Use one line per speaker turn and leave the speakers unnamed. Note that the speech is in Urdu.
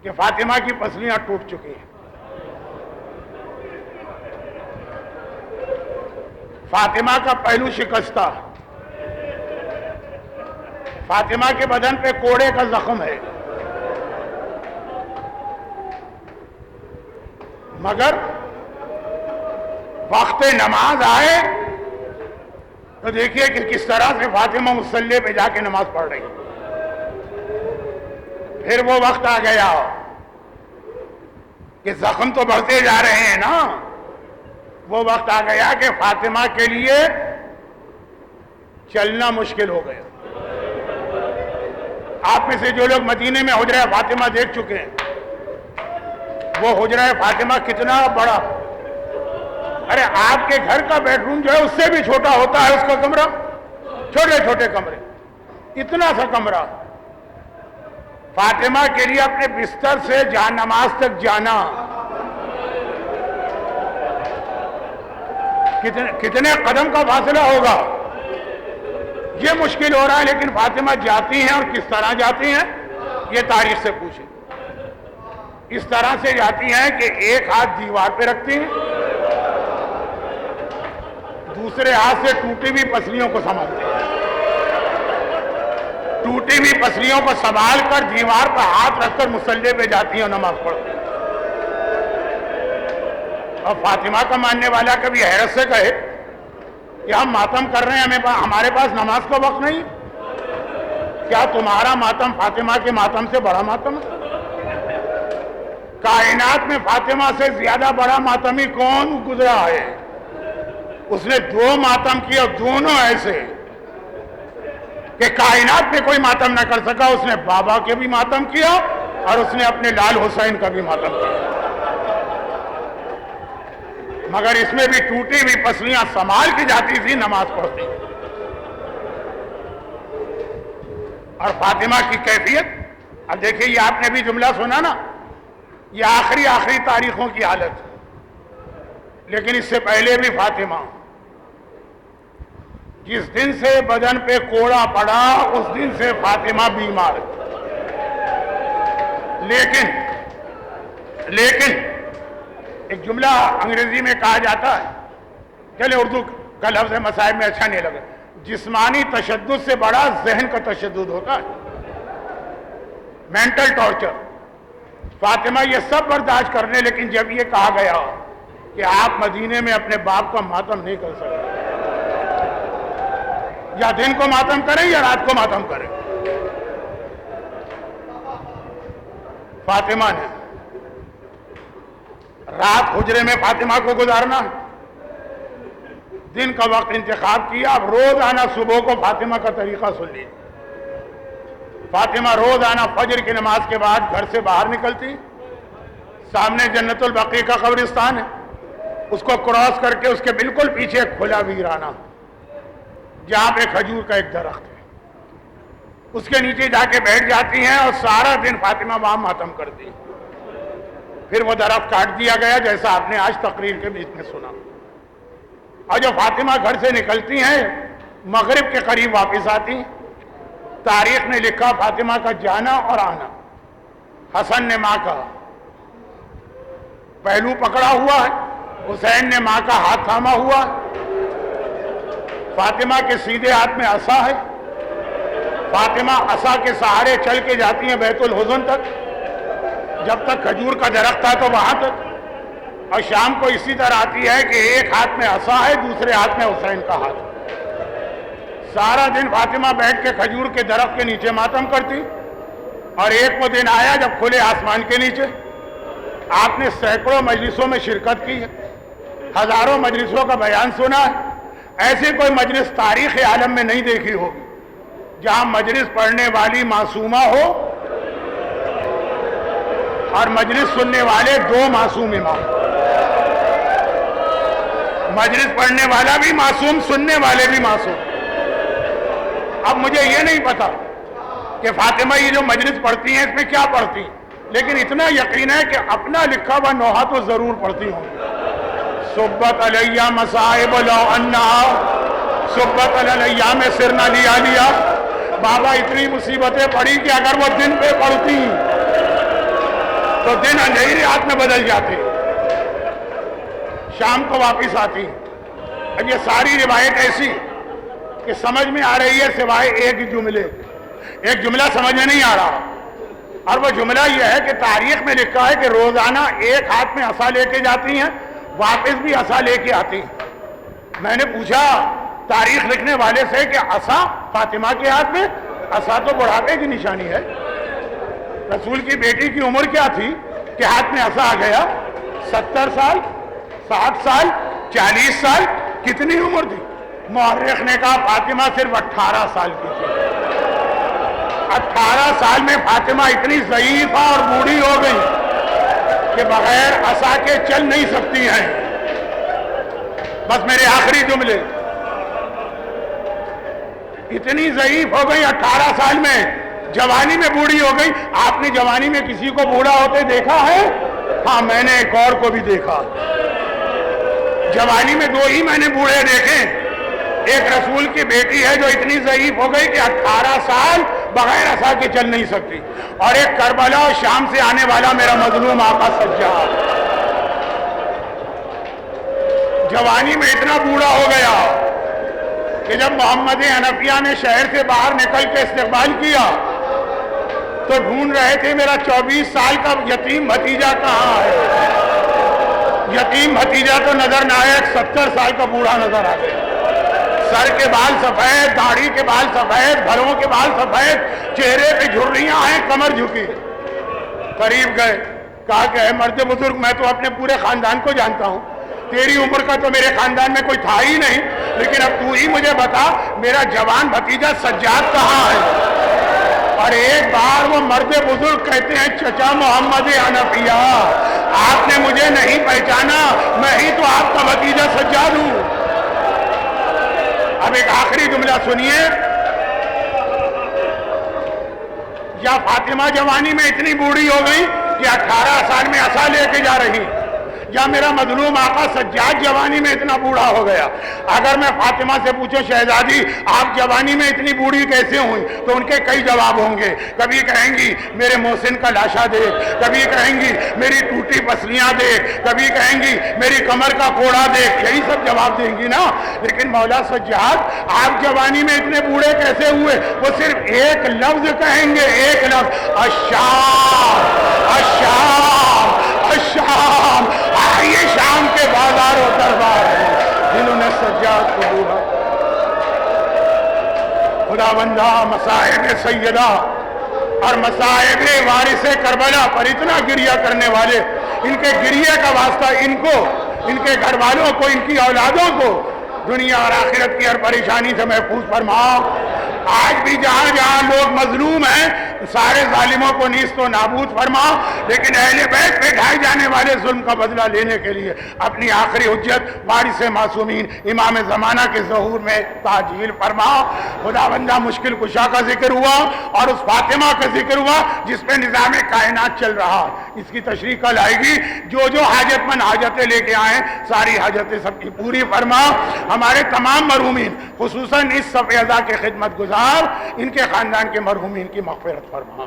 کہ فاطمہ کی پسلیاں ٹوٹ چکی ہیں. فاطمہ کا پہلو شکستہ، فاطمہ کے بدن پہ کوڑے کا زخم ہے، مگر وقت نماز آئے تو دیکھیے کہ کس طرح سے فاطمہ مصلی پہ جا کے نماز پڑھ رہی. پھر وہ وقت آ گیا کہ زخم تو بڑھتے جا رہے ہیں نا، وہ وقت آ گیا کہ فاطمہ کے لیے چلنا مشکل ہو گیا. آپ میں سے جو لوگ مدینے میں حجرہ فاطمہ دیکھ چکے ہیں، وہ حجرہ فاطمہ کتنا بڑا، ارے آپ کے گھر کا بیڈ روم جو ہے اس سے بھی چھوٹا ہوتا ہے اس کا کمرہ، چھوٹے چھوٹے کمرے، اتنا سا کمرہ. فاطمہ کے لیے اپنے بستر سے جان نماز تک جانا کتنے قدم کا فاصلہ ہوگا، یہ مشکل ہو رہا ہے. لیکن فاطمہ جاتی ہیں، اور کس طرح جاتی ہیں یہ تاریخ سے پوچھیں. اس طرح سے جاتی ہیں کہ ایک ہاتھ دیوار پہ رکھتی ہیں، دوسرے ہاتھ سے ٹوٹی ہوئی پسلیوں کو سنبھالتی ہیں، ٹوٹی ہوئی پسلیوں کو سنبھال کر دیوار پر ہاتھ رکھ کر مصلی پہ جاتی ہیں اور نماز پڑھتی ہیں. اور فاطمہ کا ماننے والا کبھی حیرت سے کہے کہ ہم ماتم کر رہے ہیں، ہمارے پاس نماز کا وقت نہیں، کیا تمہارا ماتم فاطمہ کے ماتم سے بڑا ماتم ہے؟ کائنات میں فاطمہ سے زیادہ بڑا ماتمی کون گزرا ہے؟ اس نے 2 ماتم کیا، دونوں ایسے کہ کائنات میں کوئی ماتم نہ کر سکا. اس نے بابا کے بھی ماتم کیا اور اس نے اپنے لال حسین کا بھی ماتم کیا، مگر اس میں بھی ٹوٹی ہوئی پسلیاں سنبھال کی جاتی تھی، نماز پڑھتی. اور فاطمہ کی کیفیت، اب دیکھیے یہ آپ نے بھی جملہ سنا نا، یہ آخری تاریخوں کی حالت، لیکن اس سے پہلے بھی فاطمہ جس دن سے بدن پہ کوڑا پڑا اس دن سے فاطمہ بیمار. لیکن ایک جملہ انگریزی میں کہا جاتا ہے، چلے اردو کا لفظ مصائب میں اچھا نہیں لگا، جسمانی تشدد سے بڑا ذہن کا تشدد ہوتا ہے، مینٹل ٹارچر. فاطمہ یہ سب برداشت کرنے، لیکن جب یہ کہا گیا کہ آپ مدینے میں اپنے باپ کا ماتم نہیں کر سکتے، یا دن کو ماتم کریں یا رات کو ماتم کریں، فاطمہ نے رات حجرے میں فاطمہ کو گزارنا، دن کا وقت انتخاب کیا. اب روزانہ صبح کو فاطمہ کا طریقہ سن لیجیے. فاطمہ روزانہ فجر کی نماز کے بعد گھر سے باہر نکلتی، سامنے جنت البقیع کا قبرستان ہے، اس کو کراس کر کے اس کے بالکل پیچھے کھلا ویرانہ جہاں پہ کھجور کا ایک درخت ہے، اس کے نیچے جا کے بیٹھ جاتی ہیں اور سارا دن فاطمہ وہاں ماتم کرتی. پھر وہ درخت کاٹ دیا گیا جیسا آپ نے آج تقریر کے بیچ میں سنا. اور جو فاطمہ گھر سے نکلتی ہیں مغرب کے قریب واپس آتی ہیں. تاریخ نے لکھا فاطمہ کا جانا اور آنا. حسن نے ماں کا پہلو پکڑا ہوا ہے، حسین نے ماں کا ہاتھ تھاما ہوا ہے، فاطمہ کے سیدھے ہاتھ میں عصا ہے، فاطمہ عصا کے سہارے چل کے جاتی ہیں بیت الحزن تک، جب تک کھجور کا درخت تھا تو وہاں تک، اور شام کو اسی طرح آتی ہے کہ ایک ہاتھ میں عصا ہے، دوسرے ہاتھ میں حسین کا ہاتھ. سارا دن فاطمہ بیٹھ کے کھجور کے درخت کے نیچے ماتم کرتی. اور ایک وہ دن آیا جب کھلے آسمان کے نیچے آپ نے سینکڑوں مجلسوں میں شرکت کی ہے، ہزاروں مجلسوں کا بیان سنا ہے. ایسی کوئی مجلس تاریخ عالم میں نہیں دیکھی ہوگی جہاں مجلس پڑھنے والی معصومہ ہو اور مجلس سننے والے 2 معصوم امام. مجلس پڑھنے والا بھی معصوم، سننے والے بھی معصوم. اب مجھے یہ نہیں پتا کہ فاطمہ یہ جو مجلس پڑھتی ہیں اس میں کیا پڑھتی ہیں، لیکن اتنا یقین ہے کہ اپنا لکھا ہوا نوحہ تو ضرور پڑھتی ہوں. صبت علیہ مصائب لو انہا صبت علیہ میں سر نہ لیا. بابا اتنی مصیبتیں پڑھی کہ اگر وہ دن پہ پڑھتی تو دن اندھیری رات میں بدل جاتے، شام کو واپس آتی۔ اب یہ ساری روایت ایسی کہ سمجھ میں آ رہی ہے سوائے ایک جملہ سمجھ میں نہیں آ رہا، اور وہ جملہ یہ ہے کہ تاریخ میں لکھا ہے کہ روزانہ ایک ہاتھ میں عصا لے کے جاتی ہیں، واپس بھی عصا لے کے آتی ہیں۔ میں نے پوچھا تاریخ لکھنے والے سے کہ عصا فاطمہ کے ہاتھ میں؟ عصا تو بڑھاپے کی نشانی ہے۔ رسول کی بیٹی کی عمر کیا تھی کہ ہاتھ میں عصا آ گیا؟ 70 سال، 60 سال، 40 سال، کتنی عمر تھی؟ مورخ نے کہا فاطمہ صرف 18 سال کی تھی۔ 18 سال میں فاطمہ اتنی ضعیفہ اور بوڑھی ہو گئی کہ بغیر عصا کے چل نہیں سکتی ہیں۔ بس میرے آخری جملے، اتنی ضعیف ہو گئی 18 سال میں، جوانی میں بوڑھی ہو گئی۔ آپ نے جوانی میں کسی کو بوڑھا ہوتے دیکھا ہے؟ ہاں، میں نے ایک اور کو بھی دیکھا۔ جوانی میں 2 ہی میں نے بوڑھے دیکھے، ایک رسول کی بیٹی ہے جو اتنی ضعیف ہو گئی کہ 18 سال بغیر عصا کے چل نہیں سکتی، اور ایک کربلا اور شام سے آنے والا میرا مظلوم آقا سجاد جوانی میں اتنا بوڑھا ہو گیا کہ جب محمد حنفیہ نے شہر سے باہر نکل کے استقبال کیا تو ڈھونڈ رہے تھے میرا 24 سال کا یتیم بھتیجا کہاں ہے۔ یتیم بھتیجا تو نظر نہ آیا، 70 سال کا بوڑھا نظر آ گیا۔ سر کے بال سفید، داڑھی کے بال سفید، بھروں کے بال سفید، چہرے پہ جھریاں ہیں، کمر جھکی۔ قریب گئے، کہا کہ اے مرد بزرگ، میں تو اپنے پورے خاندان کو جانتا ہوں، تیری عمر کا تو میرے خاندان میں کوئی تھا ہی نہیں، لیکن اب تو ہی مجھے بتا میرا جوان بھتیجا سجاد کہاں ہے؟ اور ایک بار وہ مرد بزرگ کہتے ہیں چچا محمد حنفیہ، آپ نے مجھے نہیں پہچانا، میں ہی تو آپ کا بھتیجا سجاد ہوں۔ اب ایک آخری جملہ سنیے، یا فاطمہ جوانی میں اتنی بوڑھی ہو گئی کہ 18 سال میں عصا لے کے جا رہی، یا میرا مظلوم آقا سجاد جوانی میں اتنا بوڑھا ہو گیا۔ اگر میں فاطمہ سے پوچھوں شہزادی آپ جوانی میں اتنی بوڑھی کیسے ہوئی، تو ان کے کئی جواب ہوں گے۔ کبھی کہیں گی میرے محسن کا لاشا دیکھ، کبھی کہیں گی میری ٹوٹی پسلیاں دیکھ، کبھی کہیں گی میری کمر کا کوڑا دیکھ، یہی سب جواب دیں گی نا۔ لیکن مولا سجاد آپ جوانی میں اتنے بوڑھے کیسے ہوئے؟ وہ صرف ایک لفظ کہیں گے، ایک لفظ، الشام، الشام، الشام۔ آئیے شام کے بازار و دربار ہیں جنہوں نے سجاد کو ڈھونڈا۔ خدا بندہ مصائب سیدہ اور مصائب وارث کربلا پر اتنا گریہ کرنے والے، ان کے گریہ کا واسطہ ان کو، ان کے گھر والوں کو، ان کی اولادوں کو دنیا اور آخرت کی ہر پریشانی سے محفوظ فرما۔ آج بھی جہاں جہاں لوگ مظلوم ہیں سارے ظالموں کو نیست و نابود فرما، لیکن اہل بیت پہ ڈھائے جانے والے ظلم کا بدلہ لینے کے لیے اپنی آخری حجت وارث معصومین امام زمانہ کے ظہور میں تعجیل فرما۔ خدا بندہ مشکل کشا کا ذکر ہوا اور اس فاطمہ کا ذکر ہوا جس پہ نظام کائنات چل رہا، اس کی تشریح کل آئے گی۔ جو جو حاجت مند حاجتیں لے کے آئیں ساری حاجتیں سب کی پوری فرما۔ ہمارے تمام مرحومین خصوصاً اس صف اعضاء کے خدمت گزار ان کے خاندان کے مرحومین کی مغفرت فرما۔